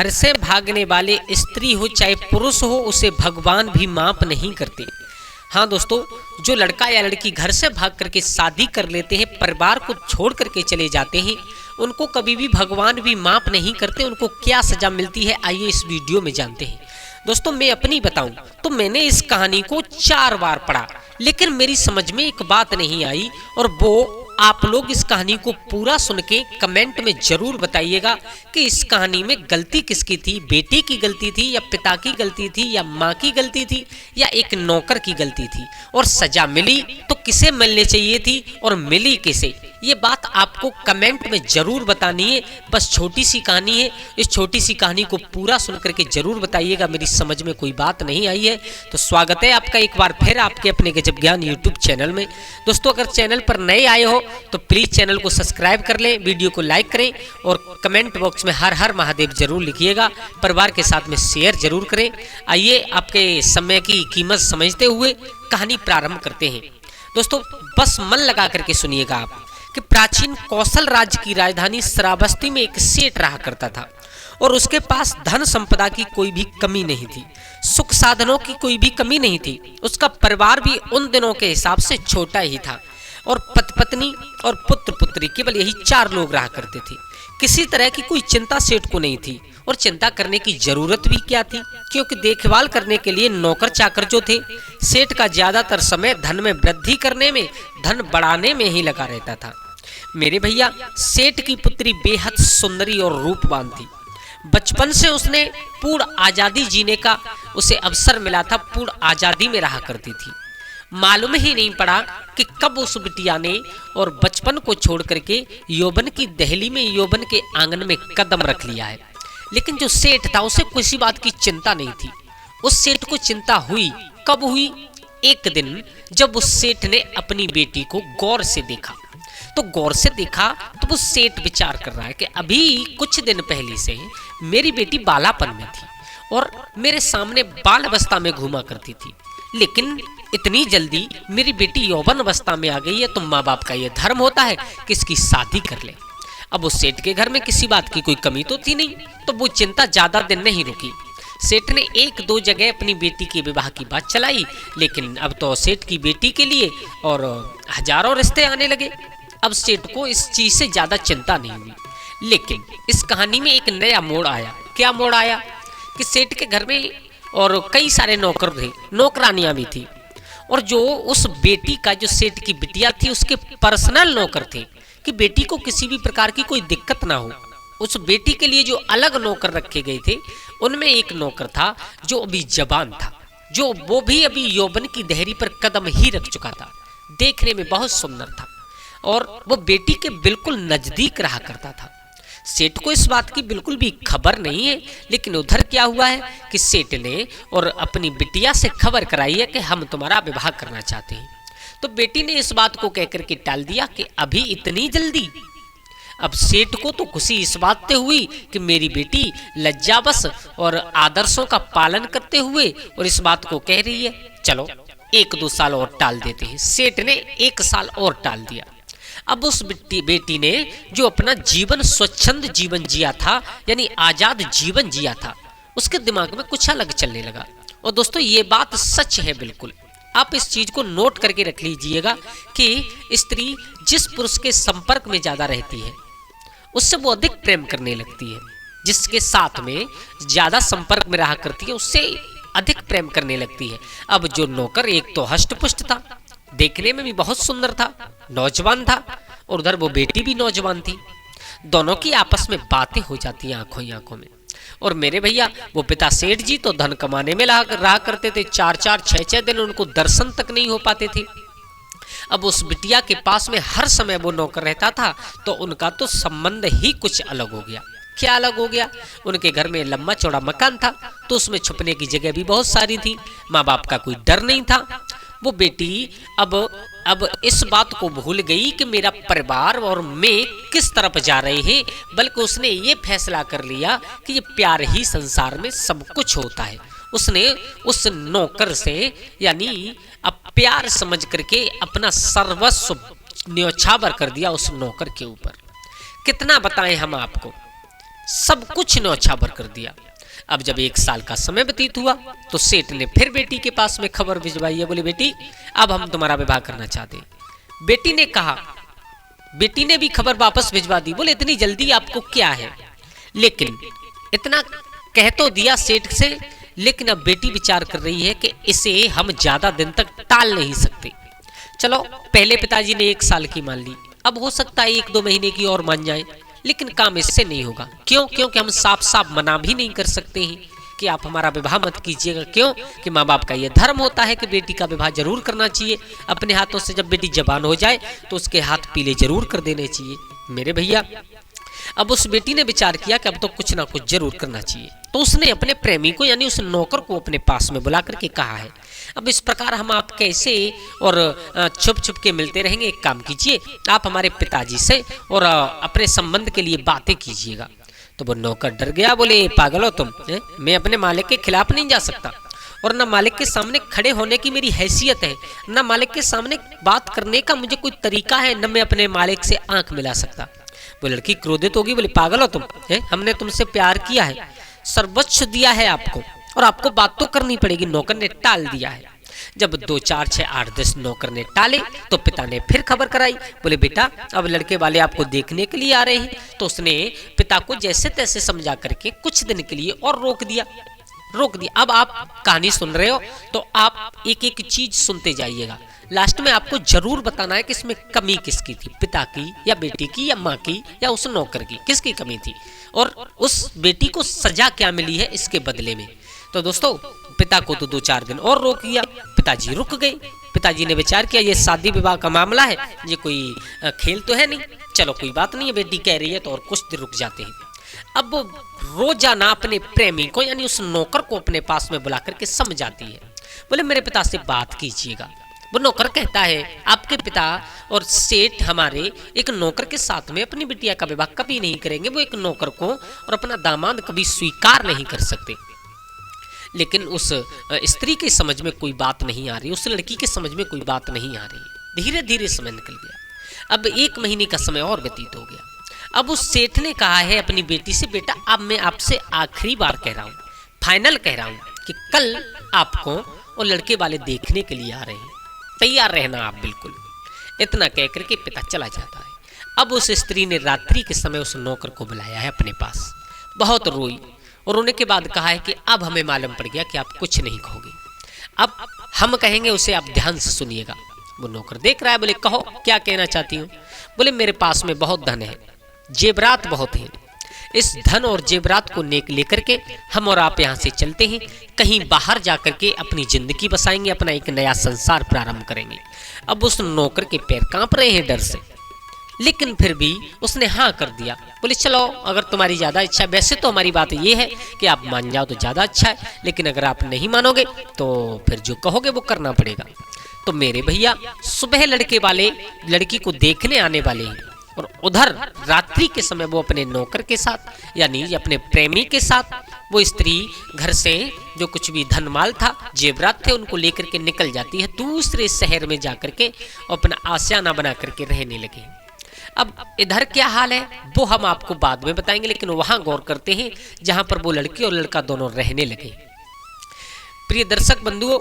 घर से भागने वाले स्त्री हो चाहे पुरुष हो, उसे भगवान भी माफ नहीं करते। हाँ दोस्तों, जो लड़का या लड़की घर से भाग करके शादी कर लेते हैं, परिवार को छोड़ करके चले जाते हैं, उनको कभी भी भगवान भी माफ नहीं करते। उनको क्या सजा मिलती है, आइए इस वीडियो में जानते हैं। दोस्तों, मैं अपनी बताऊं तो मैंने इस कहानी को 4 बार पढ़ा, लेकिन मेरी समझ में एक बात नहीं आई, और वो आप लोग इस कहानी को पूरा सुन के कमेंट में जरूर बताइएगा कि इस कहानी में गलती किसकी थी। बेटी की गलती थी, या पिता की गलती थी, या माँ की गलती थी, या एक नौकर की गलती थी, और सजा मिली तो किसे मिलनी चाहिए थी और मिली किसे। ये बात आपको कमेंट में जरूर बतानी है। बस छोटी सी कहानी है, इस छोटी सी कहानी को पूरा सुन करके जरूर बताइएगा। मेरी समझ में कोई बात नहीं आई है तो स्वागत है आपका एक बार फिर आपके अपने गजब ज्ञान यूट्यूब चैनल में। दोस्तों, अगर चैनल पर नए आए हो तो प्लीज़ चैनल को सब्सक्राइब कर लें, वीडियो को लाइक करें और कमेंट बॉक्स में हर हर महादेव जरूर लिखिएगा। परिवार के साथ में शेयर जरूर करें। आइए आपके समय की कीमत समझते हुए कहानी प्रारंभ करते हैं। दोस्तों, बस मन लगा करके सुनिएगा आप कि प्राचीन कौशल राज्य की राजधानी श्रावस्ती में एक सेठ रहा करता था, और उसके पास धन संपदा की कोई भी कमी नहीं थी, सुख साधनों की कोई भी कमी नहीं थी। उसका परिवार भी उन दिनों के हिसाब से छोटा ही था, और पति पत्नी और पुत्र पुत्री केवल यही 4 लोग रहा करते थे। किसी तरह की कोई चिंता सेठ को नहीं थी, और चिंता करने की जरूरत भी क्या थी, क्योंकि देखभाल करने के लिए नौकर चाकर जो थे, सेठ का ज्यादातर समय धन में वृद्धि करने में, धन बढ़ाने में ही लगा रहता था। मेरे भैया, सेठ की पुत्री बेहद सुंदरी और रूपवान थी। बचपन से उसने पूर्ण आजादी जीने का उसे अवसर मिला था, पूर्ण आजादी में रहा करती थी। मालूम ही नहीं पड़ा कि कब उस बिटिया ने और बचपन को छोड़ करके यौवन की दहली में, यौवन के आंगन में कदम रख लिया है। लेकिन जो सेठ था उसे किसी बात की चिंता नहीं थी। उस सेठ को चिंता हुई, कब हुई? एक दिन जब उस सेठ ने अपनी बेटी को गौर से देखा, तो गौर से देखा तो वो सेठ विचार कर रहा है कि अभी कुछ दिन पहले से मेरी बेटी बालापन में थी और मेरे सामने बाल अवस्था में घूमा करती थी, लेकिन इतनी जल्दी मेरी बेटी यौवन अवस्था में आ गई है, तो माँ बाप का ये धर्म होता है कि इसकी शादी कर ले। अब उस सेठ के घर में किसी बात की कोई कमी तो थी नहीं, तो वो चिंता ज्यादा दिन नहीं रुकी। सेठ ने 1-2 जगह अपनी बेटी के विवाह की बात चलाई, लेकिन अब तो सेठ की बेटी के लिए और हजारों रिश्ते आने लगे। अब सेठ को इस चीज से ज्यादा चिंता नहीं हुई, लेकिन इस कहानी में एक नया मोड़ आया। क्या मोड़ आया? कि सेठ के घर में और कई सारे नौकर थे, नौकरानियां भी थी, और जो उस बेटी का, जो सेठ की बिटिया थी, उसके पर्सनल नौकर थे कि बेटी को किसी भी प्रकार की कोई दिक्कत ना हो। उस बेटी के लिए जो अलग नौकर रखे गए थे, उनमें एक नौकर था जो अभी जवान था, जो वो भी अभी यौवन की दहरी पर कदम ही रख चुका था। देखने में बहुत सुंदर था और वो बेटी के बिल्कुल नजदीक रहा करता था। सेठ को इस बात की बिल्कुल भी खबर नहीं है, लेकिन उधर क्या हुआ है कि सेठ ने और अपनी बिटिया से खबर कराई है कि हम तुम्हारा विवाह करना चाहते हैं। तो बेटी ने इस बात को कहकर के टाल दिया कि अभी इतनी जल्दी। अब सेठ को तो खुशी इस बात से हुई कि मेरी बेटी लज्जावश और आदर्शों का पालन करते हुए और इस बात को कह रही है, चलो 1-2 साल और टाल देते हैं। सेठ ने 1 साल और टाल दिया। अब उस बेटी ने जो अपना जीवन, स्वच्छंद जीवन जिया था, यानी आजाद जीवन जिया था, उसके दिमाग में कुछ अलग चलने लगा। और दोस्तों, ये बात सच है बिल्कुल। आप इस चीज को नोट करके रख लीजिएगा कि स्त्री जिस पुरुष के संपर्क में ज्यादा रहती है, उससे वो अधिक प्रेम करने लगती है। जिसके साथ में ज्यादा संपर्क में रहा करती है, उससे अधिक प्रेम करने लगती है। अब जो नौकर एक तो हष्ट पुष्ट था, देखने में भी बहुत सुंदर था, नौजवान था, और उधर वो बेटी भी नौजवान थी। दोनों की आपस में बातें हो जाती हैं आंखों ही आंखों में। और मेरे भैया, वो पिता सेठ जी तो धन कमाने में रहा करते थे। 4-4, 6-6 दिन उनको दर्शन तक नहीं हो पाते थे। अब उस बिटिया के पास में हर समय वो नौकर रहता था, तो उनका तो संबंध ही कुछ अलग हो गया। क्या अलग हो गया? उनके घर में लंबा चौड़ा मकान था, तो उसमें छुपने की जगह भी बहुत सारी थी। माँ बाप का कोई डर नहीं था। वो बेटी अब इस बात को भूल गई कि मेरा परिवार और मैं किस तरफ जा रहे हैं, बल्कि उसने ये फैसला कर लिया कि ये प्यार ही संसार में सब कुछ होता है। उसने उस नौकर से, यानी अब प्यार समझ करके अपना सर्वस्व न्यौछावर कर दिया उस नौकर के ऊपर। कितना बताएं हम आपको सब कुछ न्यौछावर कर दिया। अब जब 1 साल का समय व्यतीत हुआ तो सेठ ने फिर बेटी के पास में खबर भिजवाई है, बोले बेटी अब हम तुम्हारा विवाह करना चाहते हैं। बेटी ने कहा, बेटी ने भी खबर वापस भिजवा दी, बोले इतनी जल्दी आपको क्या है। लेकिन इतना कह तो दिया सेठ से, लेकिन अब बेटी विचार कर रही है कि इसे हम ज्यादा दिन तक टाल नहीं सकते। चलो पहले पिताजी ने 1 साल की मान ली, अब हो सकता है 1-2 महीने की और मान जाए, लेकिन काम इससे नहीं होगा। क्यों? क्योंकि हम साफ साफ मना भी नहीं कर सकते हैं कि आप हमारा विवाह मत कीजिएगा। क्यों? कि माँ बाप का यह धर्म होता है कि बेटी का विवाह जरूर करना चाहिए। अपने हाथों से जब बेटी जवान हो जाए तो उसके हाथ पीले जरूर कर देने चाहिए। मेरे भैया अब उस बेटी ने विचार किया कि अब तो कुछ ना कुछ जरूर करना चाहिए, तो उसने अपने प्रेमी को यानी उस नौकर को अपने पास में बुला करके कहा है, अब इस प्रकार हम आप कैसे और छुप छुप के मिलते रहेंगे, एक काम कीजिए आप हमारे पिताजी से और अपने संबंध के लिए बातें कीजिएगा। तो वो नौकर डर गया, बोले पागल हो तुम, मैं अपने मालिक के खिलाफ नहीं जा सकता, और न मालिक के सामने खड़े होने की मेरी हैसियत है, न मालिक के सामने बात करने का मुझे कोई तरीका है, न मैं अपने मालिक से आंख मिला सकता। वो लड़की क्रोधित होगी, बोले पागल हो तुम, हमने तुमसे प्यार किया है, सर्वस्व दिया है आपको, और आपको बात तो करनी पड़ेगी। नौकर ने टाल दिया है। जब 2, 4, 6, 8, 10 नौकर ने टाले तो पिता ने फिर खबर कराई, बोले बेटा अब लड़के वाले आपको देखने के लिए आ रहे हैं। तो उसने पिता को जैसे तैसे समझा करके कुछ दिन के लिए और रोक दिया। अब आप कहानी सुन रहे हो तो आप एक एक चीज सुनते जाइएगा, लास्ट में आपको जरूर बताना है कि इसमें कमी किसकी थी, पिता की या बेटी की या माँ की या उस नौकर की, किसकी कमी थी, और उस बेटी को सजा क्या मिली है इसके बदले में। तो दोस्तों पिता को तो 2-4 दिन और रोक दिया, पिताजी रुक गए। पिताजी ने विचार किया ये शादी विवाह का मामला है, ये कोई खेल तो है नहीं, चलो कोई बात नहीं है, बेटी कह रही है तो और कुछ दिन रुक जाते हैं। अब वो रोजाना अपने प्रेमी को यानी उस नौकर को अपने पास में बुला करके समझाती है, बोले मेरे पिता से बात कीजिएगा। वो नौकर कहता है आपके पिता और सेठ हमारे एक नौकर के साथ में अपनी बिटिया का विवाह कभी नहीं करेंगे, वो एक नौकर को और अपना दामाद कभी स्वीकार नहीं कर सकते। लेकिन उस स्त्री के समझ में कोई बात नहीं आ रही, उस लड़की के समझ में कोई बात नहीं आ रही। धीरे धीरे समय निकल गया। अब 1 महीने का समय और व्यतीत हो गया। अब उस सेठ ने कहा है अपनी बेटी से, बेटा अब मैं आपसे आखिरी बार कह रहा हूँ, फाइनल कह रहा हूँ कि कल आपको और लड़के वाले देखने के लिए आ रहे हैं, तैयार रहना आप बिल्कुल। इतना कह करके पिता चला जाता है। अब उस स्त्री ने रात्रि के समय उस नौकर को बुलाया है अपने पास, बहुत रोई और रोने के बाद कहा है कि अब हमें मालूम पड़ गया कि आप कुछ नहीं कहोगे, अब हम कहेंगे उसे आप ध्यान से सुनिएगा। वो नौकर देख रहा है, बोले कहो क्या कहना चाहती हूँ। बोले मेरे पास में बहुत धन है, जेवरात बहुत हैं, इस धन और जेवरात को लेकर के हम और आप यहाँ से चलते हैं, कहीं बाहर जाकर के अपनी जिंदगी बसाएंगे, अपना एक नया संसार प्रारंभ करेंगे। अब उस नौकर के पैर कांप रहे हैं डर से, लेकिन फिर भी उसने हाँ कर दिया। बोले चलो अगर तुम्हारी ज़्यादा इच्छा है, वैसे तो हमारी बात ये है कि आप मान जाओ तो ज़्यादा अच्छा है, लेकिन अगर आप नहीं मानोगे तो फिर जो कहोगे वो करना पड़ेगा। तो मेरे भैया सुबह लड़के वाले लड़की को देखने आने वाले हैं, और उधर रात्रि के समय वो अपने नौकर के साथ यानी अपने प्रेमी के साथ वो स्त्री घर से जो कुछ भी धनमाल था, जेवरात थे, उनको लेकर के निकल जाती है दूसरे शहर में जाकर के अपना आशियाना बना करके रहने लगे। अब इधर क्या हाल है वो हम आपको बाद में बताएंगे, लेकिन वहां गौर करते हैं जहां पर वो लड़की और लड़का दोनों रहने लगे। प्रिय दर्शक बंधुओं,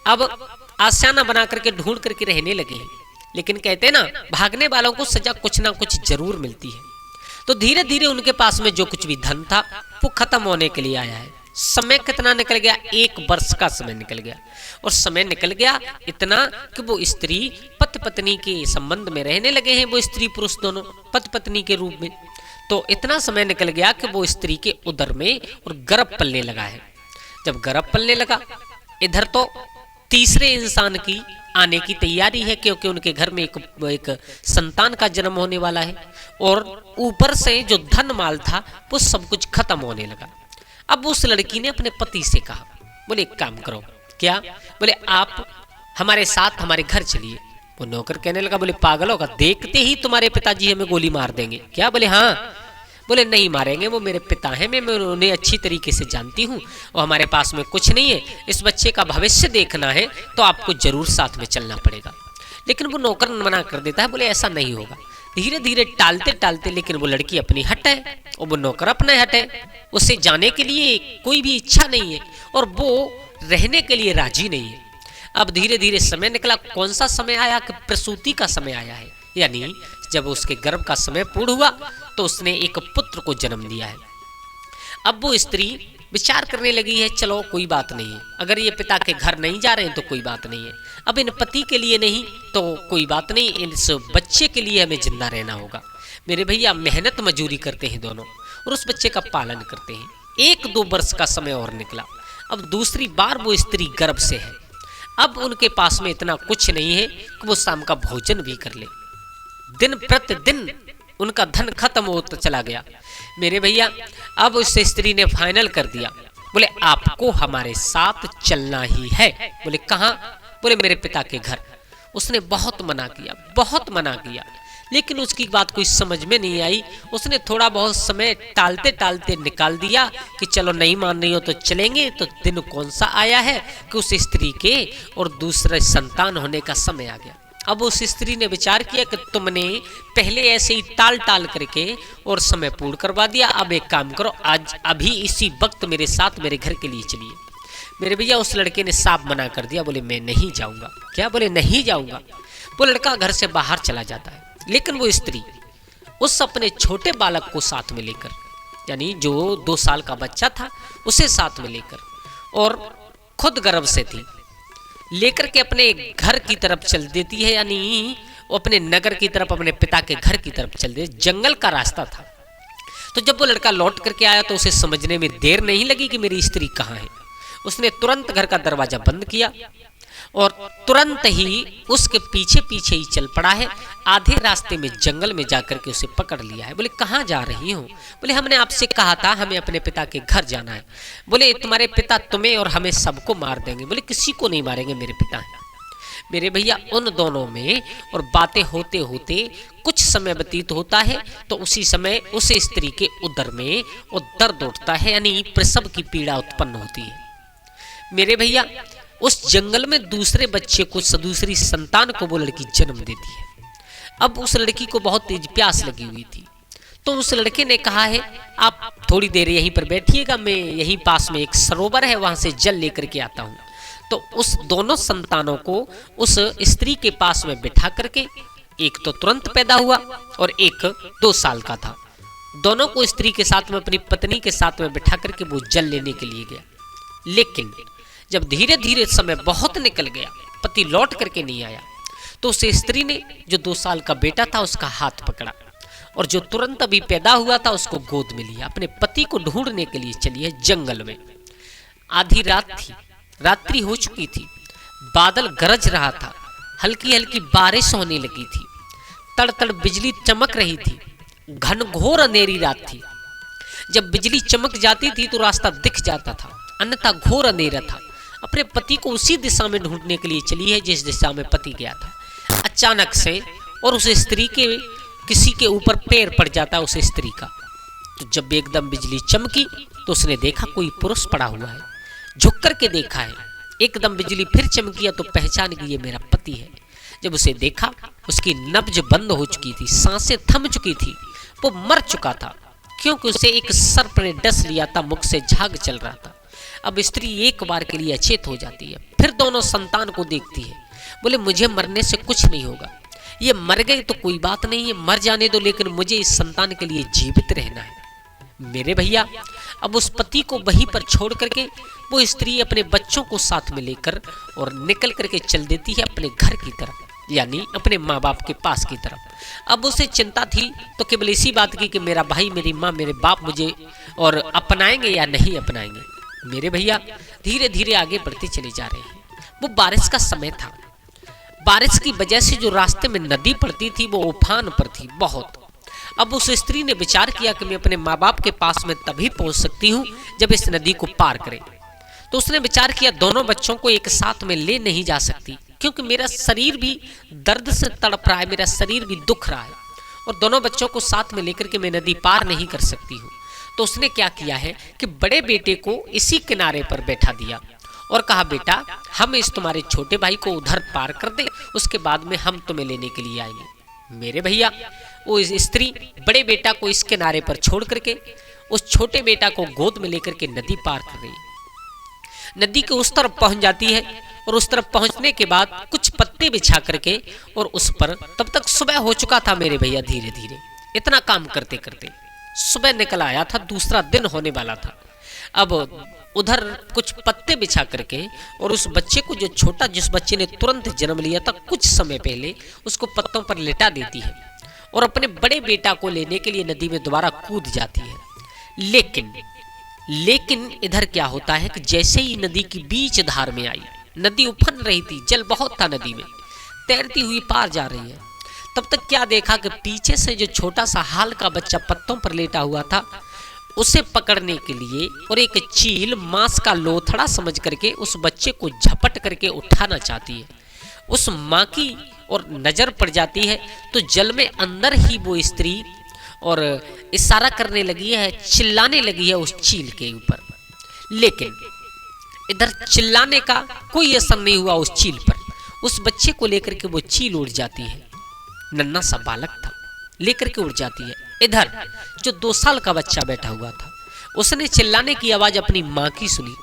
अब आशियाना बना करके ढूंढ करके रहने लगे हैं, लेकिन कहते हैं ना भागने वालों को सजा कुछ ना कुछ जरूर मिलती है। तो धीरे धीरे उनके पास में जो कुछ भी धन था वो खत्म होने के लिए आया है। समय कितना निकल गया, 1 वर्ष का समय निकल गया, और समय निकल गया इतना कि वो स्त्री पति पत्नी के संबंध में रहने लगे हैं, वो स्त्री पुरुष दोनों पति पत्नी के रूप में। तो इतना समय निकल गया कि वो स्त्री के उदर में और गर्भ पलने लगा है। जब गर्भ पलने लगा, इधर तो तीसरे इंसान की आने की तैयारी है, क्योंकि उनके घर में एक संतान का जन्म होने वाला है, और ऊपर से जो धन माल था वो सब कुछ खत्म होने लगा। अब उस लड़की ने अपने पति से कहा, बोले एक काम करो, क्या? बोले आप हमारे साथ हमारे घर चलिए। वो नौकर कहने लगा, बोले पागल होगा, देखते ही तुम्हारे पिताजी हमें गोली मार देंगे क्या? बोले हाँ। बोले नहीं मारेंगे, वो मेरे पिता हैं, मैं उन्हें अच्छी तरीके से जानती हूँ, और हमारे पास में कुछ नहीं है, इस बच्चे का भविष्य देखना है तो आपको जरूर साथ में चलना पड़ेगा। लेकिन वो नौकर मना कर देता है, बोले ऐसा नहीं होगा, धीरे धीरे टालते टालते लेकिन वो लड़की अपनी हटे और वो नौकर अपने हटे। उसे जाने के लिए कोई भी इच्छा नहीं है और वो रहने के लिए राजी नहीं है। अब धीरे धीरे समय निकला। कौन सा समय आया कि प्रसूति का समय आया है, यानी जब उसके गर्भ का समय पूर्ण हुआ तो उसने एक पुत्र को जन्म दिया है। अब वो स्त्री विचार करने लगी है, चलो कोई बात नहीं है, अगर ये पिता के घर नहीं जा रहे हैं तो कोई बात नहीं है, अब इन पति के लिए नहीं तो कोई बात नहीं, इस बच्चे के लिए हमें जिंदा रहना होगा। मेरे भैया मेहनत मजूरी करते हैं दोनों और उस बच्चे का पालन करते हैं। 1-2 वर्ष का समय और निकला। अब दूसरी बार वो स्त्री गर्भ से है। अब उनके पास में इतना कुछ नहीं है कि वो शाम का भोजन भी कर ले। दिन प्रतिदिन उनका धन खत्म होता चला गया। मेरे भैया अब उस स्त्री ने फाइनल कर दिया, बोले आपको हमारे साथ चलना ही है। बोले कहाँ? बोले मेरे पिता के घर। उसने बहुत मना किया, बहुत मना किया, लेकिन उसकी बात कोई समझ में नहीं आई। उसने थोड़ा बहुत समय टालते टालते निकाल दिया कि चलो नहीं मान रही हो तो चलेंगे। तो दिन कौन सा आया है कि उस स्त्री के और दूसरे संतान होने का समय आ गया। अब उस स्त्री ने विचार किया कि तुमने पहले ऐसे ही टाल टाल करके और समय पूर्ण करवा दिया, अब एक काम करो, आज अभी इसी वक्त मेरे साथ मेरे घर के लिए चलिए। मेरे भैया उस लड़के ने साफ मना कर दिया, बोले मैं नहीं जाऊंगा। क्या? बोले नहीं जाऊंगा। वो लड़का घर से बाहर चला जाता है, लेकिन वो स्त्री उस अपने छोटे बालक को साथ में लेकर, यानी जो 2 साल का बच्चा था उसे साथ में लेकर और खुद गर्भ से थी, लेकर के अपने घर की तरफ चल देती है, यानी वो अपने नगर की तरफ, अपने पिता के घर की तरफ चल देती। जंगल का रास्ता था। तो जब वो लड़का लौट करके आया तो उसे समझने में देर नहीं लगी कि मेरी स्त्री कहाँ है। उसने तुरंत घर का दरवाजा बंद किया और तुरंत ही उसके पीछे पीछे ही चल पड़ा है। आधे रास्ते में जंगल में जाकर के उसे पकड़ लिया है। बोले कहाँ जा रही हो? बोले हमने आपसे कहा था हमें अपने पिता के घर जाना है। बोले तुम्हारे पिता तुम्हें और हमें सबको मार देंगे। बोले किसी को नहीं मारेंगे, मेरे पिता हैं। मेरे भैया उन दोनों में और बातें होते होते कुछ समय व्यतीत होता है तो उसी समय उस स्त्री के उदर में वो दर्द उठता है, यानी प्रसव की पीड़ा उत्पन्न होती है। मेरे भैया उस जंगल में दूसरे बच्चे को, दूसरी संतान को वो लड़की जन्म देती है। अब उस लड़की को बहुत तेज प्यास लगी हुई थी, तो उस लड़के ने कहा है आप थोड़ी देर यहीं पर बैठिएगा, मैं यहीं पास में एक सरोवर है वहां से जल लेकर के आता हूँ। तो उस दोनों संतानों को उस स्त्री के पास में बिठा करके, एक तो तुरंत पैदा हुआ और एक 2 साल का था, दोनों को स्त्री के साथ में, अपनी पत्नी के साथ में बिठा करके वो जल लेने के लिए गया। लेकिन जब धीरे धीरे समय बहुत निकल गया, पति लौट करके नहीं आया, तो उस स्त्री ने जो 2 साल का बेटा था उसका हाथ पकड़ा और जो तुरंत अभी पैदा हुआ था उसको गोद में लिया। अपने पति को ढूंढने के लिए चली है जंगल में। आधी रात थी, रात्रि हो चुकी थी, बादल गरज रहा था, हल्की हल्की बारिश होने लगी थी, तड़तड़ बिजली चमक रही थी, घनघोर अंधेरी रात थी। जब बिजली चमक जाती थी तो रास्ता दिख जाता था, अन्यथा घोर अंधेरा था। अपने पति को उसी दिशा में ढूंढने के लिए चली है जिस दिशा में पति गया था। अचानक से और उस स्त्री के किसी के ऊपर पैर पड़ जाता है उस स्त्री का। तो जब एकदम बिजली चमकी तो उसने देखा कोई पुरुष पड़ा हुआ है। झुक करके देखा है, एकदम बिजली फिर चमकी तो पहचान गई ये मेरा पति है। जब उसे देखा उसकी नब्ज बंद हो चुकी थी, सांसें थम चुकी थी, वो मर चुका था, क्योंकि उसे एक सर्प ने डस लिया था, मुख से झाग चल रहा था। अब स्त्री एक बार के लिए अचेत हो जाती है, फिर दोनों संतान को देखती है। बोले मुझे मरने से कुछ नहीं होगा, ये मर गए तो कोई बात नहीं है, मर जाने दो, लेकिन मुझे इस संतान के लिए जीवित रहना है। मेरे भैया अब उस पति को वहीं पर छोड़ करके वो स्त्री अपने बच्चों को साथ में लेकर और निकल करके चल देती है अपने घर की तरफ, यानी अपने माँ बाप के पास की तरफ। अब उसे चिंता थी तो केवल इसी बात की कि मेरा भाई, मेरी माँ, मेरे बाप मुझे और अपनाएंगे या नहीं अपनाएंगे। मेरे भैया धीरे धीरे आगे बढ़ते चले जा रहे हैं। वो बारिश का समय था, बारिश की वजह से जो रास्ते में नदी पड़ती थी वो उफान पर थी बहुत। अब उस स्त्री ने विचार किया कि मैं अपने माँ बाप के पास में तभी पहुंच सकती हूँ जब इस नदी को पार करें। तो उसने विचार किया दोनों बच्चों को एक साथ में ले नहीं जा सकती, क्योंकि मेरा शरीर भी दर्द से तड़प रहा है, मेरा शरीर भी दुख रहा है, और दोनों बच्चों को साथ में लेकर के मैं नदी पार नहीं कर सकती हूँ। तो उसने क्या किया है कि बड़े बेटे को इसी किनारे पर बैठा दिया और कहा बेटा हम इस तुम्हारे छोटे भाई को उधर पार कर दे, उसके बाद में हम तुम्हें लेने के लिए आएंगे। मेरे भैया वो इस स्त्री बड़े बेटा को इस किनारे पर छोड़ करके उस छोटे बेटा को गोद में लेकर के नदी पार कर रही है। नदी के उस तरफ पहुंच जाती है और उस तरफ पहुंचने के बाद कुछ पत्ते बिछा करके और उस पर, तब तक सुबह हो चुका था मेरे भैया, धीरे धीरे इतना काम करते करते सुबह निकल आया था, दूसरा दिन होने वाला था। अब उधर कुछ पत्ते बिछा करके और उस बच्चे को, जो छोटा, जिस बच्चे ने तुरंत जन्म लिया था कुछ समय पहले, उसको पत्तों पर लिटा देती है और अपने बड़े बेटा को लेने के लिए नदी में दोबारा कूद जाती है। लेकिन इधर क्या होता है कि जैसे ही नदी की बीच धार में आई, नदी उफन रही थी, जल बहुत था नदी में, तैरती हुई पार जा रही है, तब तक क्या देखा कि पीछे से जो छोटा सा हाल का बच्चा पत्तों पर लेटा हुआ था, उसे पकड़ने के लिए और एक चील मांस का लोथड़ा समझ करके उस बच्चे को झपट करके उठाना चाहती है। उस माँ की और नजर पड़ जाती है तो जल में अंदर ही वो स्त्री और इशारा करने लगी है, चिल्लाने लगी है उस चील के ऊपर। लेकिन इधर चिल्लाने का कोई असर नहीं हुआ उस चील पर। उस बच्चे को लेकर के वो चील उड़ जाती है, नन्हा सा बालक था, लेकर के उड़ जाती है। इधर जो 2 साल का बच्चा बैठा हुआ था, उसने चिल्लाने की आवाज अपनी माँ की सुनी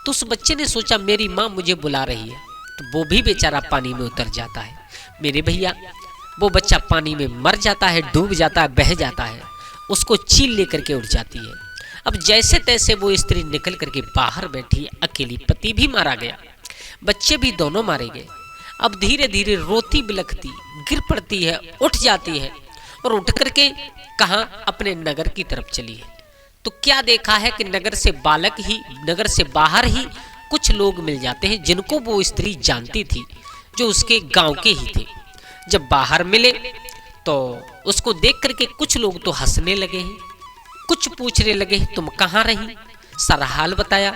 तो उस बच्चे ने सोचा मेरी माँ मुझे बुला रही है, तो वो भी बेचारा पानी में उतर जाता है। मेरे भैया, वो बच्चा पानी में मर जाता है, डूब जाता है, बह जाता है, उसको चील लेकर के उड़ जाती है। अब जैसे तैसे वो स्त्री निकल करके बाहर बैठी, अकेली, पति भी मारा गया, बच्चे भी दोनों मारे गए। अब धीरे धीरे रोती बिलखती गिर पड़ती है, उठ जाती है और उठ करके कहाँ, अपने नगर की तरफ चली है। तो क्या देखा है कि नगर से बाहर ही कुछ लोग मिल जाते हैं जिनको वो स्त्री जानती थी, जो उसके गांव के ही थे। जब बाहर मिले तो उसको देख करके कुछ लोग तो हंसने लगे हैं, कुछ पूछने लगे तुम कहाँ रही, सारा हाल बताया।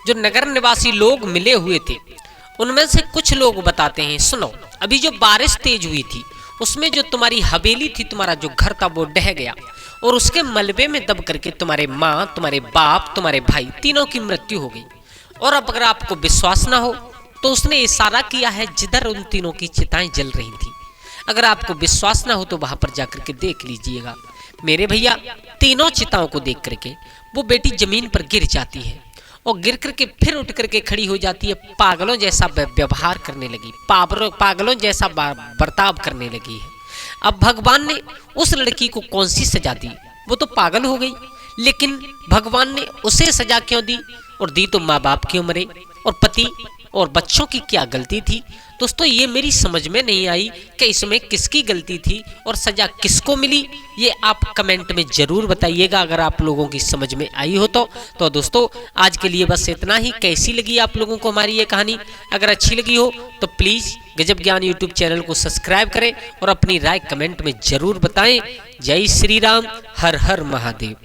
जो नगर निवासी लोग मिले हुए थे उनमें से कुछ लोग बताते हैं, सुनो, अभी जो बारिश तेज हुई थी उसमें जो तुम्हारी हवेली थी, तुम्हारा जो घर था वो ढह गया और उसके मलबे में दब करके तुम्हारे माँ, तुम्हारे बाप, तुम्हारे भाई, तीनों की मृत्यु हो गई। और अब अगर आपको विश्वास ना हो तो उसने इशारा किया है जिधर उन तीनों की चिताएं जल रही थी। अगर आपको विश्वास ना हो तो वहां पर जाकर के देख लीजिएगा। मेरे भैया, तीनों चिताओं को देख करके वो बेटी जमीन पर गिर जाती है और गिर करके फिर उठ करके खड़ी हो जाती है, पागलों जैसा व्यवहार करने लगी, पागलों जैसा बर्ताव करने लगी है। अब भगवान ने उस लड़की को कौन सी सजा दी, वो तो पागल हो गई, लेकिन भगवान ने उसे सजा क्यों दी, और दी तो माँ बाप क्यों मरे, और पति और बच्चों की क्या गलती थी। दोस्तों, ये मेरी समझ में नहीं आई कि इसमें किसकी गलती थी और सजा किसको मिली। ये आप कमेंट में जरूर बताइएगा अगर आप लोगों की समझ में आई हो तो दोस्तों, आज के लिए बस इतना ही। कैसी लगी आप लोगों को हमारी ये कहानी? अगर अच्छी लगी हो तो प्लीज़ गजब ज्ञान यूट्यूब चैनल को सब्सक्राइब करें और अपनी राय कमेंट में जरूर बताएं। जय श्री राम, हर हर महादेव।